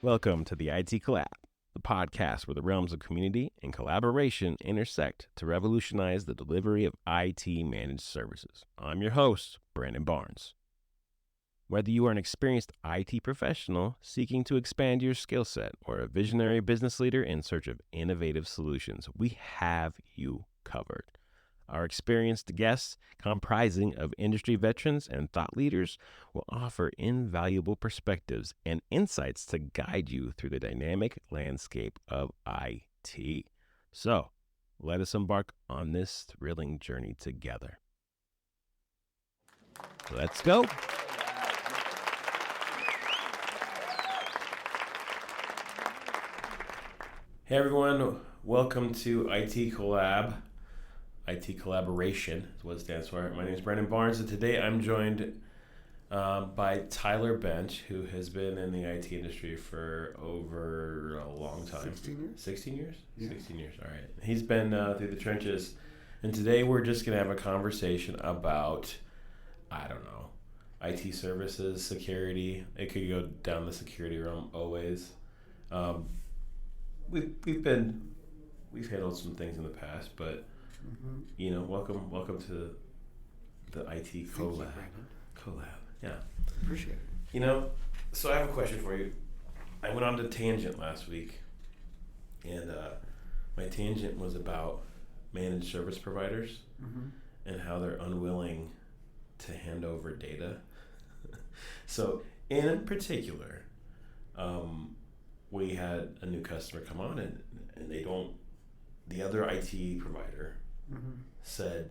Welcome to the IT Collab, the podcast where the realms of community and collaboration intersect to revolutionize the delivery of IT managed services. I'm your host, Brandon Barnes. Whether you are an experienced IT professional seeking to expand your skill set or a visionary business leader in search of innovative solutions, we have you covered. Our experienced guests, comprising of industry veterans and thought leaders, will offer invaluable perspectives and insights to guide you through the dynamic landscape of IT. So, let us embark on this thrilling journey together. Let's go. Hey everyone, welcome to IT Collab. IT Collaboration is what it stands for. My name is Brandon Barnes, and today I'm joined by Tyler Bench, who has been in the IT industry for over a long time. 16 years? 16 years? Yeah. 16 years, all right. He's been through the trenches, and today we're just going to have a conversation about, IT services, security. It could go down the security realm always. We've handled some things in the past, but welcome to the IT Collab. Yeah. Appreciate it. So I have a question for you. I went on a tangent last week, and my tangent was about managed service providers and how they're unwilling to hand over data. So in particular, we had a new customer come on, and the other IT provider said,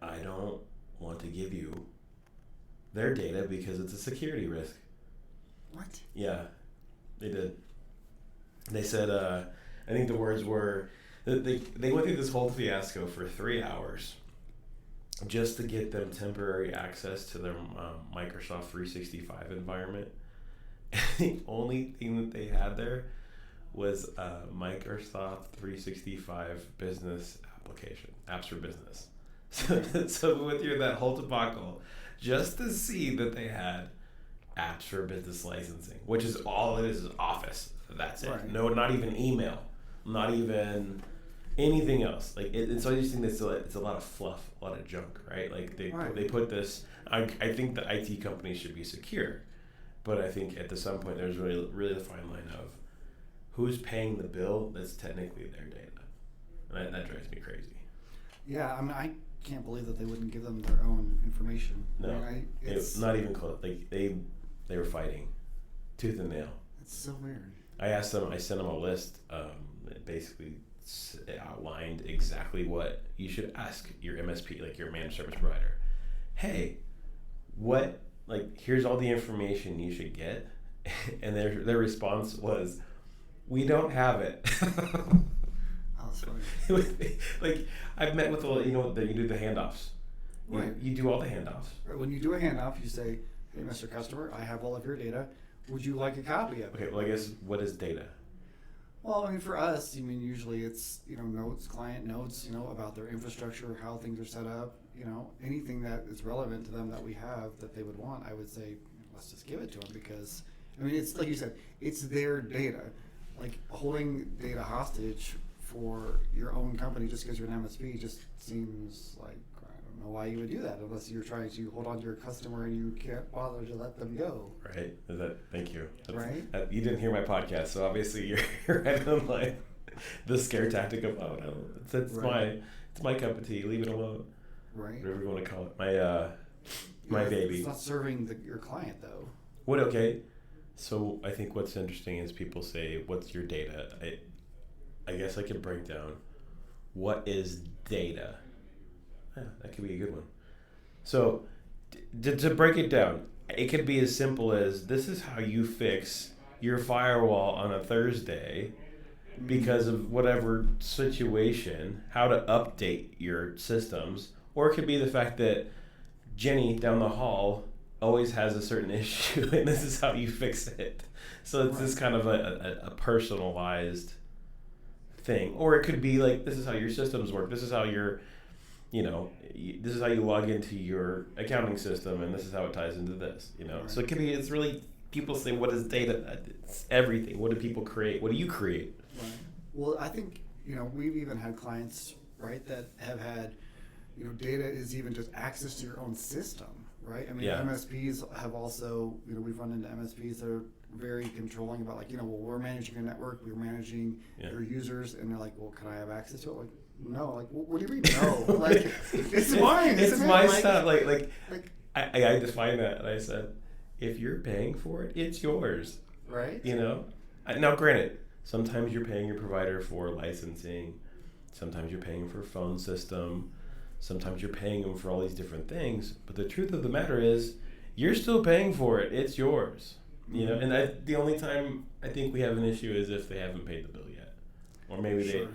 I don't want to give you their data because it's a security risk. What? Yeah, they did. They said, I think the words were, they went through this whole fiasco for 3 hours just to get them temporary access to their Microsoft 365 environment. The only thing that they had there was a Microsoft 365 business application, apps for business. So we went through that whole debacle just to see that they had apps for business licensing, which is all it is Office. That's it. Right. No, not even email, not even anything else. Like it's all these things that it's a lot of fluff, a lot of junk, right? Like they put this. I think the IT companies should be secure, but I think at some point there's really the fine line of who's paying the bill that's technically their data. And that drives me crazy. Yeah, I mean, I can't believe that they wouldn't give them their own information. No, it's not even close. Like they were fighting tooth and nail. It's so weird. I sent them a list. It basically outlined exactly what you should ask your MSP, like your managed service provider. Hey, here's all the information you should get, and their response was, we don't have it. Oh, that's funny. Like I've met with you do the handoffs. Right. You do all the handoffs. When you do a handoff, you say, hey, Mr. Customer, I have all of your data. Would you like a copy of it? Okay, well, I guess, what is data? Well, I mean, for us, usually it's, notes, client notes, about their infrastructure, how things are set up, anything that is relevant to them that we have that they would want, I would say, let's just give it to them because, it's like you said, it's their data. Like holding data hostage for your own company just because you're an MSP just seems like, I don't know why you would do that unless you're trying to hold on to your customer and you can't bother to let them go. Right. Thank you. Right. You didn't hear my podcast, so obviously you're right on like the scare tactic of, oh no, it's Right. my cup of tea, leave it alone. Right. Whatever you want to call it. My baby. It's not serving your client though. What? Okay. So I think what's interesting is people say, what's your data? I guess I can break down what is data. Yeah, that could be a good one. So to break it down, it could be as simple as, this is how you fix your firewall on a Thursday because of whatever situation, how to update your systems. Or it could be the fact that Jenny down the hall always has a certain issue and this is how you fix it. So it's this kind of a personalized thing. Or it could be like, this is how your systems work. This is how this is how you log into your accounting system, and this is how it ties into this. So it could be, it's really people say, what is data? It's everything. What do people create? What do you create? Right. Well, I think, we've even had clients, right, that have had, data is even just access to your own system, right? I mean, Yeah. MSPs have also, we've run into MSPs that are very controlling about, well, we're managing your network, we're managing your users, and they're like, well, can I have access to it? Like, no. Like, what do you mean no? Like, it's mine. It's isn't my it? stuff. Like I defined that, and I said, if you're paying for it, it's yours. Right. Now, granted, sometimes you're paying your provider for licensing. Sometimes you're paying for a phone system. Sometimes you're paying them for all these different things. But the truth of the matter is, you're still paying for it. It's yours. And the only time I think we have an issue is if they haven't paid the bill yet, or maybe Sure.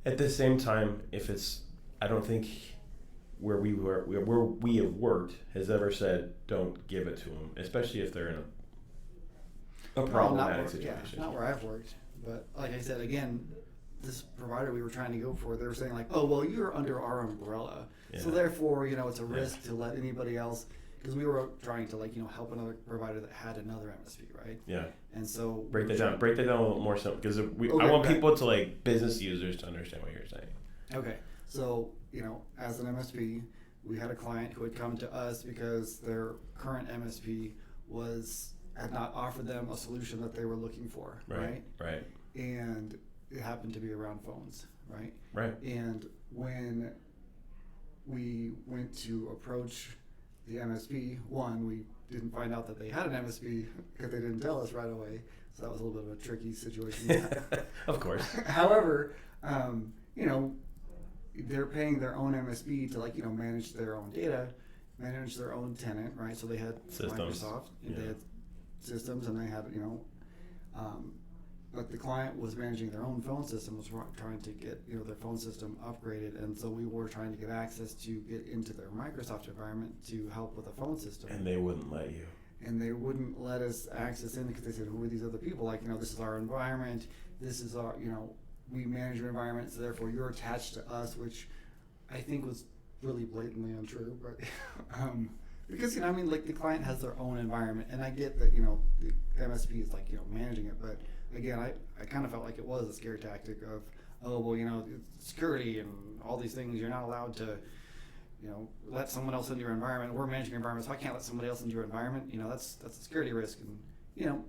At the same time, if it's, I don't think where we have worked has ever said don't give it to them, especially if they're in a problematic situation. Yeah, not where I've worked, but like I said, again, this provider we were trying to go for, they were saying like, oh, well, you're under our umbrella, so therefore, it's a risk to let anybody else, because we were trying to help another provider that had another MSP, right? Yeah. And so break that down a little more, simple, because I want people to business users to understand what you're saying. Okay, so as an MSP, we had a client who had come to us because their current MSP had not offered them a solution that they were looking for, right? Right. And it happened to be around phones, right? Right. And when we went to approach the MSP, we didn't find out that they had an MSP because they didn't tell us right away. So that was a little bit of a tricky situation. Of course. However, they're paying their own MSP to manage their own data, manage their own tenant, right? So they had systems. Microsoft, they had systems, and they had but the client was managing their own phone system, was trying to get their phone system upgraded, and so we were trying to get access to get into their Microsoft environment to help with the phone system. And they wouldn't let you. And they wouldn't let us access in because they said, who are these other people? This is our environment. This is our, we manage your environment, so therefore you're attached to us, which I think was really blatantly untrue. But because the client has their own environment, and I get that the MSP is managing it, but again, I kind of felt like it was a scare tactic of, oh well, security and all these things, you're not allowed to let someone else into your environment. We're managing your environment, so I can't let somebody else into your environment. That's a security risk, and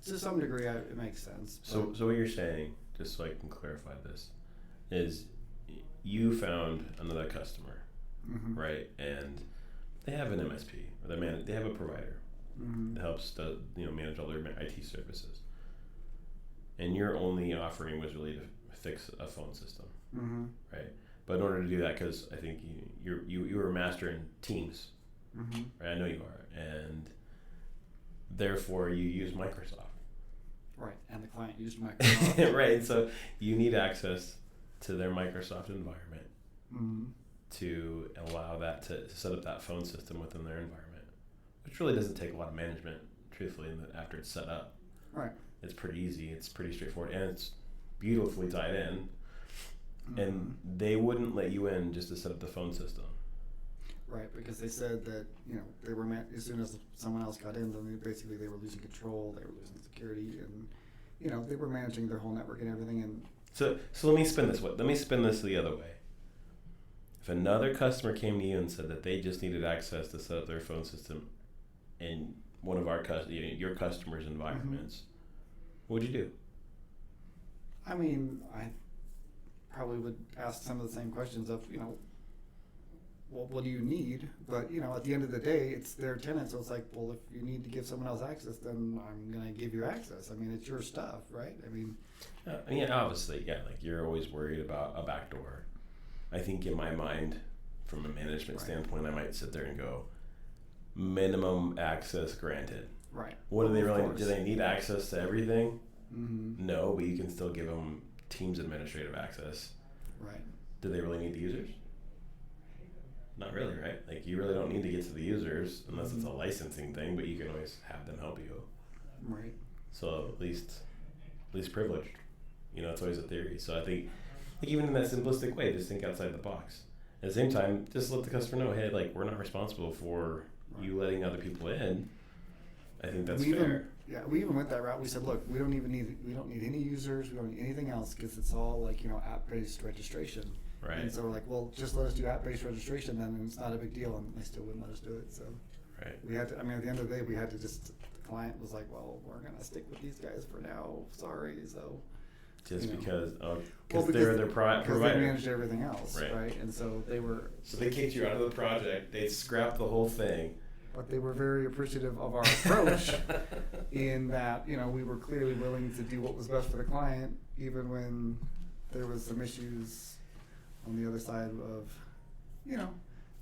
to some degree it makes sense. So what you're saying, just so I can clarify this, is you found another customer, right? And they have an MSP, or they have a provider that helps manage all their IT services. And your only offering was really to fix a phone system, right? But in order to do that, because I think you were a master in Teams, right? I know you are, and therefore you use Microsoft. Right, and the client used Microsoft. Right, so you need access to their Microsoft environment to allow that to set up that phone system within their environment, which really doesn't take a lot of management, truthfully, after it's set up. Right. It's pretty easy, it's pretty straightforward, and it's beautifully tied in. And they wouldn't let you in just to set up the phone system. Right, because they said that they were as soon as someone else got in, then they were losing control, they were losing security, and they were managing their whole network and everything. And so let me spin this way. Let me spin this the other way. If another customer came to you and said that they just needed access to set up their phone system in one of your customers' environments, what would you do? I mean, I probably would ask some of the same questions of, well, what do you need? But, at the end of the day, it's their tenant, so it's like, well, if you need to give someone else access, then I'm going to give you access. I mean, it's your stuff, right? I mean... obviously, you're always worried about a backdoor. I think in my mind, from a management standpoint, I might sit there and go, minimum access granted. Right. What do they really, do they need access to everything? No, but you can still give them Teams administrative access. Right. Do they really need the users? Not really, right? You really don't need to get to the users unless it's a licensing thing, but you can always have them help you. Right. So at least privileged. It's always a theory. So I think even in that simplistic way, just think outside the box. At the same time, just let the customer know, hey, we're not responsible for you letting other people in. I think that's we fair. we even went that route. We said, look, we don't need any users, we don't need anything else, because it's all like, app-based registration. Right. And so we're like, well, just let us do app-based registration then, and it's not a big deal, and they still wouldn't let us do it. So Right. we had to, at the end of the day, we had to just, the client was like, well, we're going to stick with these guys for now. Sorry. So Just because because they're their because provider. they managed everything else, Right. right? And so they were. So they kicked you out of the project. They scrapped the whole thing. But they were very appreciative of our approach in that, we were clearly willing to do what was best for the client, even when there was some issues on the other side of,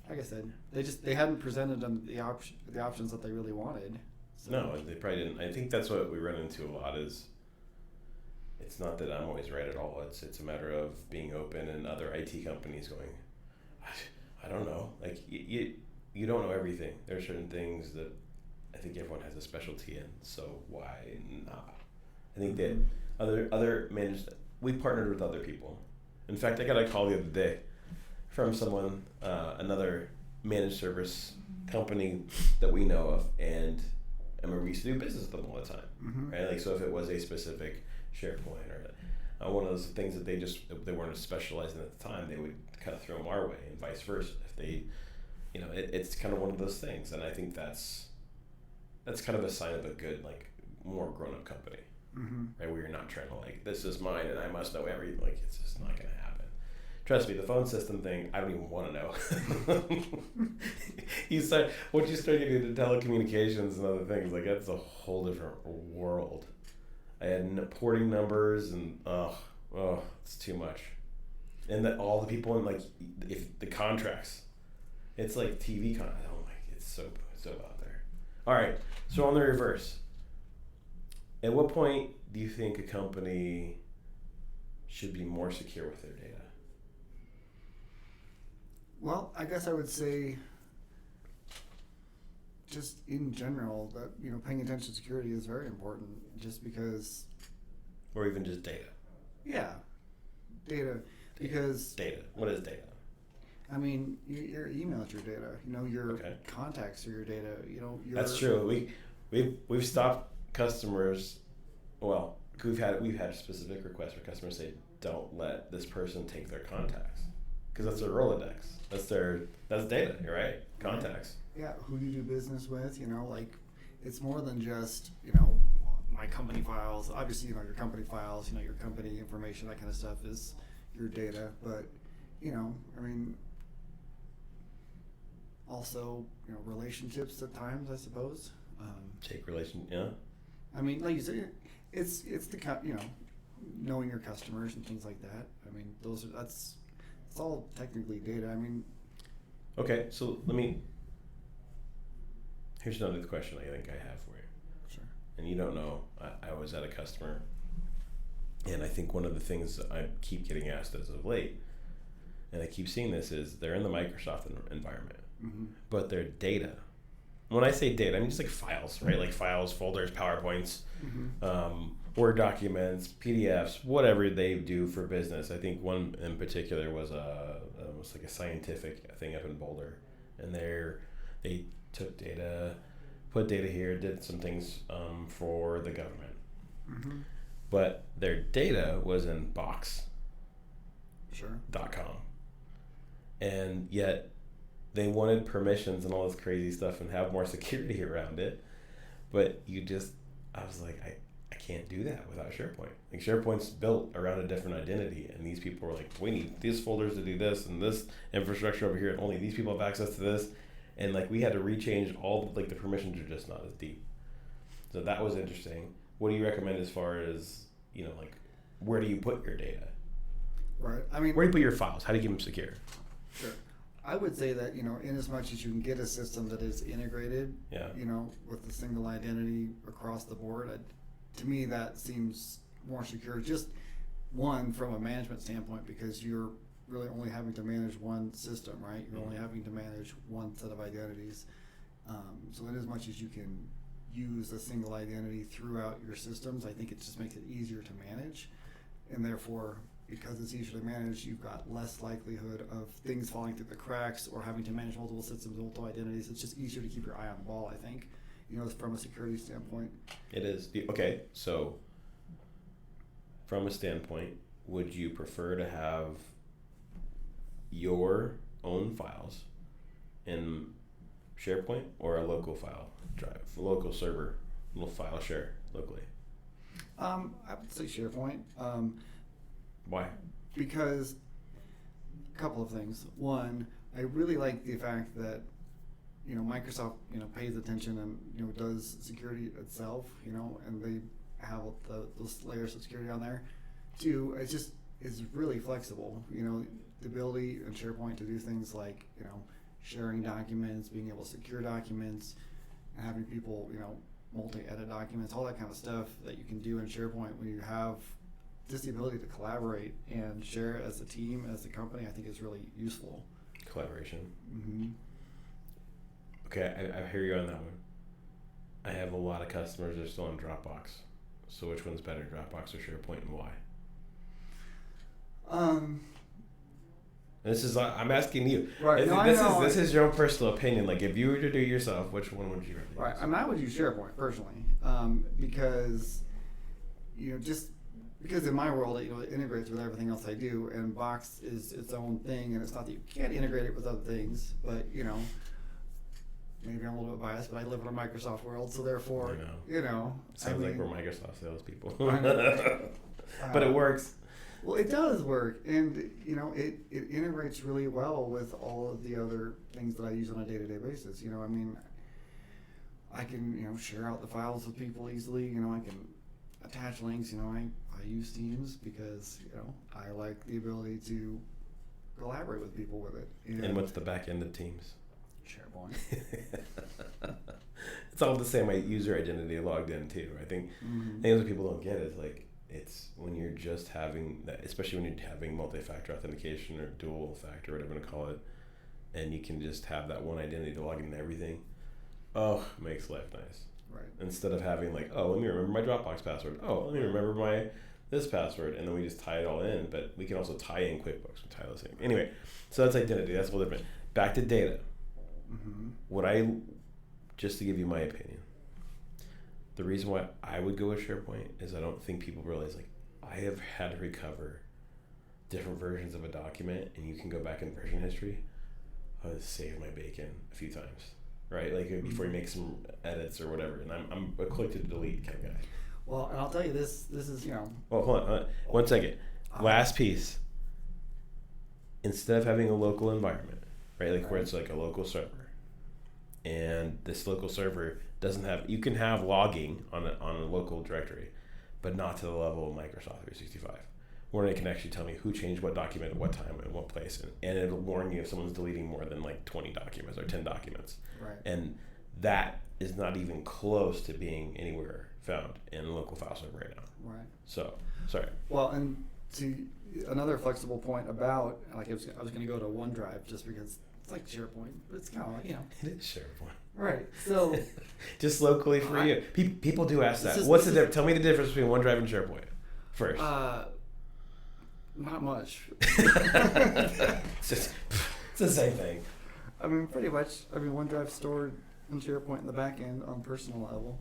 like I said, they hadn't presented them the options that they really wanted. So. No, they probably didn't. I think that's what we run into a lot is it's not that I'm always right at all. It's a matter of being open and other IT companies going, I don't know. Like you don't know everything. There are certain things that I think everyone has a specialty in. So why not? I think that other managed. We partnered with other people. In fact, I got a call the other day from someone, another managed service company that we know of, and we used to do business with them all the time, right? Like, so if it was a specific SharePoint or one of those things that they weren't specializing at the time, they would kind of throw them our way, and vice versa. If they, it's kind of one of those things, and I think that's kind of a sign of a good, like, more grown-up company, right? Where you're not trying to like, this is mine and I must know everything. Like, it's just not going to happen. Trust me, the phone system thing, I don't even want to know. Once you start getting into telecommunications and other things, like, that's a whole different world. I had porting numbers and it's too much. And that all the people in, like, if the contracts, it's like TV it's so out there. All right, so on the reverse, at what point do you think a company should be more secure with their data? Well, I guess I would say, just in general, that paying attention to security is very important. Just because, or even just data. Yeah, data. Because data. What is data? Your email is your data. Your contacts are your data. That's true. We've stopped customers. Well, we've had specific requests where customers say, "Don't let this person take their contacts," because that's their Rolodex. That's data, right? Contacts. Yeah, who you do business with. It's more than just my company files. Obviously, your company files. Your company information, that kind of stuff is your data. But also relationships at times, I suppose. Yeah. Like you said, it's the knowing your customers and things like that. It's all technically data. Okay, so here's another question I think I have for you. Sure. And you don't know, I was at a customer, and I think one of the things I keep getting asked as of late, and I keep seeing this, is they're in the Microsoft environment, but their data, when I say data, I mean just like files, right? Like files, folders, PowerPoints, Word documents, PDFs, whatever they do for business. I think one in particular was almost like a scientific thing up in Boulder, and they took data, put data here, did some things for the government, but their data was in box. .com, and yet they wanted permissions and all this crazy stuff and have more security around it, but I was like, I can't do that without SharePoint. Like, SharePoint's built around a different identity, and these people were like, we need these folders to do this and this infrastructure over here, and only these people have access to this, and like we had to rechange all, like, the permissions are just not as deep. So that was interesting. What do you recommend as far as, like, where do you put your data? Right. Where do you put your files? How do you keep them secure? Sure. I would say that, in as much as you can get a system that is integrated, with a single identity across the board, to me that seems more secure. Just one, from a management standpoint, because you're really only having to manage one system, right? You're only having to manage one set of identities. So in as much as you can use a single identity throughout your systems, I think it just makes it easier to manage, and therefore, because it's easier to manage, you've got less likelihood of things falling through the cracks or having to manage multiple systems, multiple identities. It's just easier to keep your eye on the ball, I think, from a security standpoint. It is. Okay, so from a standpoint, would you prefer to have your own files in SharePoint or a local file drive, local server, little file share locally? I would say SharePoint. Why? Because a couple of things. One, I really like the fact that Microsoft pays attention and does security itself, and they have those layers of security on there. Two, it's really flexible. The ability in SharePoint to do things like sharing documents, being able to secure documents, and having people multi-edit documents, all that kind of stuff that you can do in SharePoint when you have just the ability to collaborate and share as a team, as a company, I think is really useful. Collaboration. Mm-hmm. Okay, I hear you on that one. I have a lot of customers that are still on Dropbox. So which one's better, Dropbox or SharePoint, and why? This is I'm asking you. Right. This is your own personal opinion. Like if you were to do it yourself, which one would you rather use? Right. I mean, I would use SharePoint personally, because just because in my world it integrates with everything else I do, and Box is its own thing, and it's not that you can't integrate it with other things, but maybe I'm a little bit biased, but I live in a Microsoft world, so therefore Sounds like we're Microsoft salespeople. But it works. Well, it does work, and it integrates really well with all of the other things that I use on a day-to-day basis. I mean, I can share out the files with people easily. I can attach links. I use Teams because I like the ability to collaborate with people with it. And what's the back end of Teams? SharePoint. It's all the same user identity logged in too. I think things that people don't get is like it's when you're just having that, especially when you're having multi-factor authentication or dual factor, whatever you want to call it, and you can just have that one identity to log into everything. Oh, makes life nice. Right. Instead of having like, oh, let me remember my Dropbox password. Oh, let me remember my this password, and then we just tie it all in. But we can also tie in QuickBooks and tie those things. Anyway, so that's identity. That's a little different. Back to data. Mm-hmm. Just to give you my opinion, the reason why I would go with SharePoint is I don't think people realize, like, I have had to recover different versions of a document, and you can go back in version history. I would save my bacon a few times, right? Like before you make some edits or whatever. And I'm a click to delete kind of guy. Well, and I'll tell you this is Well, hold on 1 second. Last piece. Instead of having a local environment, right? Like where it's like a local server. And this local server doesn't have, you can have logging on a local directory, but not to the level of Microsoft 365, where it can actually tell me who changed what document at what time and what place, and it'll warn you if someone's deleting more than like 20 documents or 10 documents. Right. And that is not even close to being anywhere found in a local file server right now. Right. So, sorry. Well, and to another flexible point about, like I was going to go to OneDrive just because it's like SharePoint, but it's kind of like, It is SharePoint. Right. So just locally for you. People do ask that. What's the difference? Tell me the difference between OneDrive and SharePoint first. Not much. It's the same thing. I mean, pretty much. I mean, OneDrive stored in SharePoint in the back end on personal level.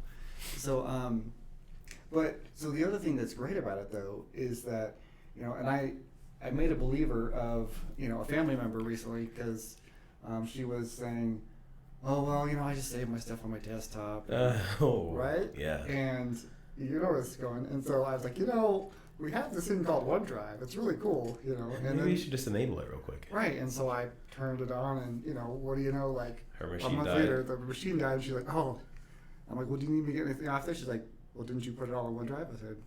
So, so the other thing that's great about it though is that, and I made a believer of, a family member recently because she was saying, oh, well, I just save my stuff on my desktop. Right? Yeah. And you know where it's going. And so I was like, we have this thing called OneDrive. It's really cool, And maybe you should just enable it real quick. Right. And so I turned it on and, what do you know, like her a machine month died. later, the machine died. And she's like, oh. I'm like, well, do you need me to get anything off there? She's like, well, didn't you put it all on OneDrive? I said,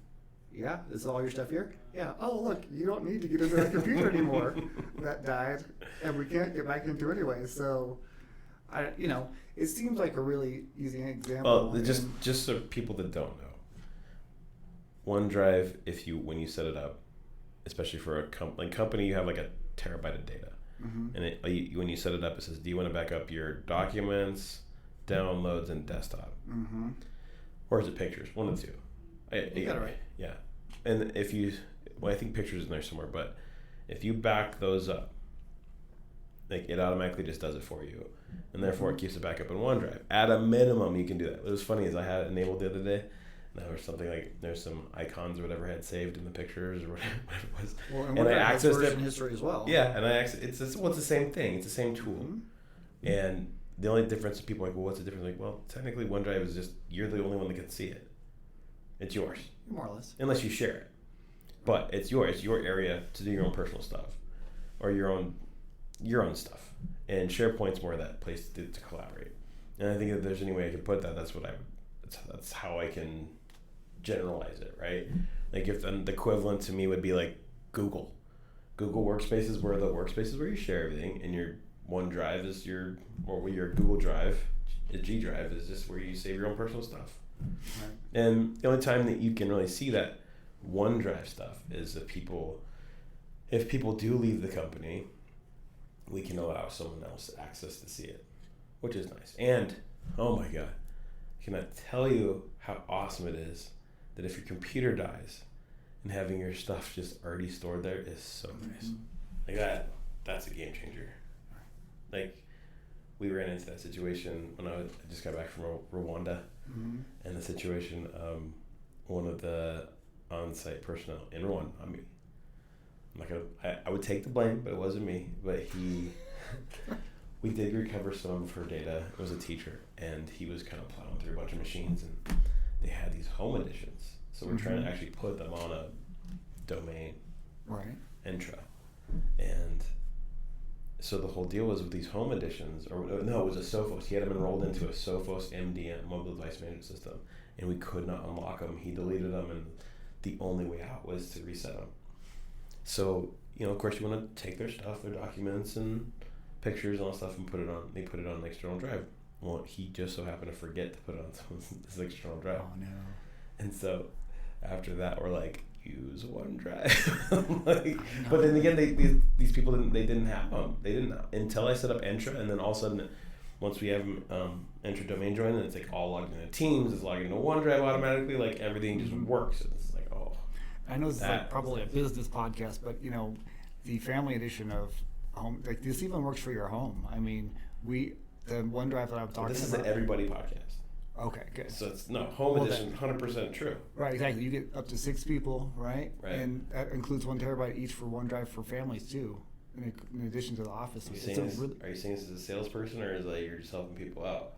yeah. Is all your stuff here? Yeah. Oh, look, you don't need to get into that computer anymore. That died. And we can't get back into anyway. So, it seems like a really easy example. Well, just so people that don't know, OneDrive, when you set it up, especially for a company, you have like a terabyte of data, and when you set it up, it says, do you want to back up your documents, downloads, and desktop, or is it pictures? One of the two. You got it right. Yeah, and I think pictures is in there somewhere, but if you back those up, Like it automatically just does it for you, and therefore it keeps it back up in OneDrive. At a minimum, you can do that. What was funny is I had it enabled the other day. And there was something like there's some icons or whatever I had saved in the pictures or whatever it was. Well, and I accessed it. History as well. Yeah, and I accessed it's the same thing. It's the same tool, and the only difference is people are like, well, what's the difference? Like, well, technically OneDrive is just you're the only one that can see it. It's yours, more or less, unless you share it. But it's yours. It's your area to do your own personal stuff, or your own stuff. And SharePoint's more of that place to collaborate. And I think if there's any way I could put that, that's how I can generalize it, right? Like if the equivalent to me would be like Google Workspaces, where the workspaces where you share everything, and your OneDrive is your Google Drive, a G Drive is just where you save your own personal stuff. Right. And the only time that you can really see that OneDrive stuff is if people do leave the company, we can allow someone else access to see it, which is nice. And oh my God, I cannot tell you how awesome it is that if your computer dies and having your stuff just already stored there is so nice. Like that's a game changer. Like we ran into that situation when I just got back from Rwanda, and the situation, one of the on-site personnel in Rwanda, I would take the blame, but it wasn't me. But we did recover some of her data. It was a teacher, and he was kind of plowing through a bunch of machines, and they had these home editions. So we're trying to actually put them on a domain, right? Intra, and so the whole deal was with these home editions, or no, it was a Sophos. He had them enrolled into a Sophos MDM, mobile device management system, and we could not unlock them. He deleted them, and the only way out was to reset them. So, of course, you want to take their stuff, their documents and pictures and all that stuff, and they put it on an external drive. Well, he just so happened to forget to put it on this external drive. Oh, no. And so after that, we're like, use OneDrive. But then again, these people didn't have them. They didn't until I set up Entra, and then all of a sudden, once we have Entra domain joined, and it's like all logged into Teams, it's logged into OneDrive automatically, like everything just works. It's like, oh. I know this is like probably a business podcast, but the family edition of home, like this even works for your home. I mean, the OneDrive that I'm talking about. This is an everybody podcast. Okay, good. So it's home edition, 100% true. Right, exactly. You get up to 6 people, right? Right. And that includes 1 terabyte each for OneDrive for families too, in addition to the office. Are you saying this as a salesperson, or is you're just helping people out?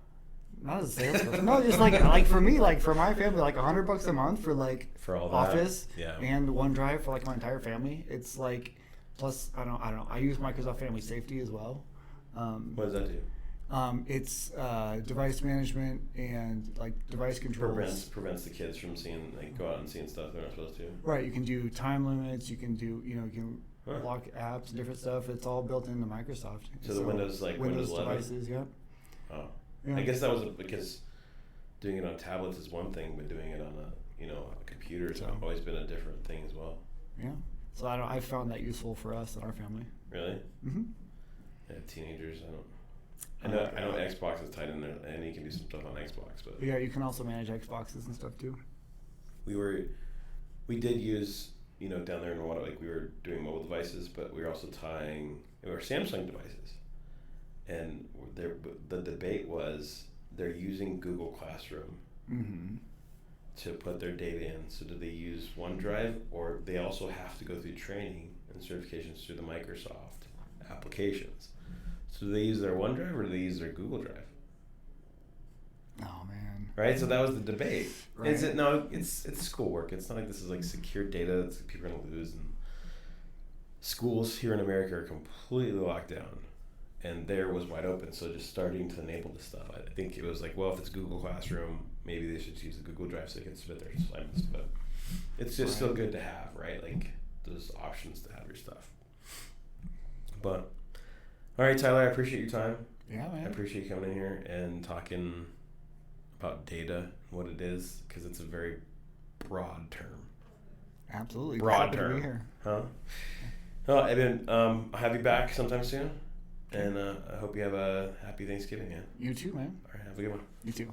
Not as a salesperson. No, just like for me, like for my family, like $100 a month for all that. Office and OneDrive for like my entire family. It's like plus I don't know. I use Microsoft Family Safety as well. What does that do? It's device management and like device controls. Prevents the kids from seeing go out and seeing stuff they're not supposed to. Right. You can do time limits. You can do you can lock apps and different stuff. It's all built into Microsoft. So the Windows Windows 11 devices. Yeah. Oh. Yeah. I guess that was because doing it on tablets is one thing, but doing it on a computer has always been a different thing as well. Yeah. So I found that useful for us and our family. Really? Mm-hmm. Yeah, teenagers. I know Xbox is tied in there, and you can do some stuff on Xbox, but yeah, you can also manage Xboxes and stuff too. We did use down there in Rwanda, we were doing mobile devices, but we were also tying Samsung devices, and the debate was they're using Google Classroom to put their data in. So do they use OneDrive, or they also have to go through training and certifications through the Microsoft applications? So do they use their OneDrive, or do they use their Google Drive? Oh man! Right. So that was the debate. Right. It's schoolwork. It's not like this is secure data that people are gonna lose. And schools here in America are completely locked down, and there was wide open. So just starting to enable this stuff, I think it was if it's Google Classroom, maybe they should use the Google Drive so they can submit their assignments. But it's just still good to have, right? Those options to have your stuff. But. All right, Tyler, I appreciate your time. Yeah, man. I appreciate you coming in here and talking about data and what it is, because it's a very broad term. Absolutely. Broad Happy term. to be here. Huh? Well, Evan, I'll have you back sometime soon, and I hope you have a happy Thanksgiving, man. You too, man. All right, have a good one. You too.